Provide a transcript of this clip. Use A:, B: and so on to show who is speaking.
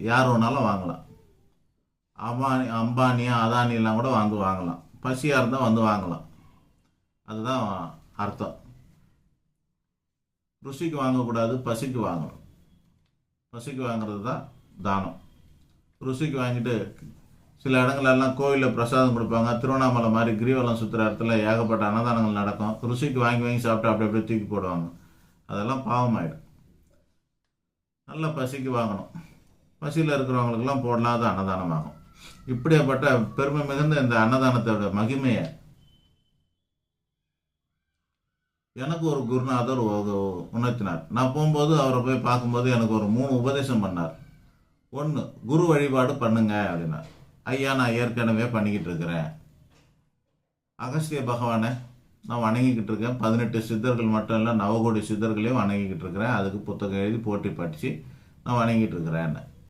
A: யார் வேணாலும் வாங்கலாம். அம்பானி அதானிலாம் கூட வாங்கலாம். பசியாக இருந்தால் வந்து வாங்கலாம். அதுதான் அர்த்தம். ருசிக்கு வாங்கக்கூடாது, பசிக்கு வாங்கணும். பசிக்கு வாங்கிறது தான் தானம். ருசிக்கு வாங்கிட்டு சில இடங்களெல்லாம் கோவிலில் பிரசாதம் கொடுப்பாங்க. திருவண்ணாமலை மாதிரி கிரிவலம் சுற்றுற இடத்துல ஏகப்பட்ட அன்னதானங்கள் நடக்கும். ருசிக்கு வாங்கி வாங்கி சாப்பிட்டு அப்படி அப்படியே தூக்கி போடுவாங்க. அதெல்லாம் பாவமாயிடும். நல்ல பசிக்கு வாங்கணும். பசியில் இருக்கிறவங்களுக்கெல்லாம் போடலாம், அது அன்னதானம் ஆகும். இப்படியாப்பட்ட பெருமை மிகுந்த இந்த அன்னதானத்தோட மகிமையை எனக்கு ஒரு குருநாதர் உணர்த்தினார். நான் போகும்போது அவரை போய் பார்க்கும்போது எனக்கு ஒரு 3 உபதேசம் பண்ணார். 1, குரு வழிபாடு பண்ணுங்க அப்படின்னார். ஐயா, நான் ஏற்கனவே பண்ணிக்கிட்டு இருக்கிறேன். அகஸ்திய பகவானை நான் வணங்கிக்கிட்டு இருக்கேன். 18 சித்தர்கள் மட்டும் இல்லை, நவகோடி சித்தர்களையும் வணங்கிக்கிட்டு இருக்கிறேன். அதுக்கு புத்தகம் எழுதி போட்டி படித்து நான் வணங்கிட்டு இருக்கிறேன்.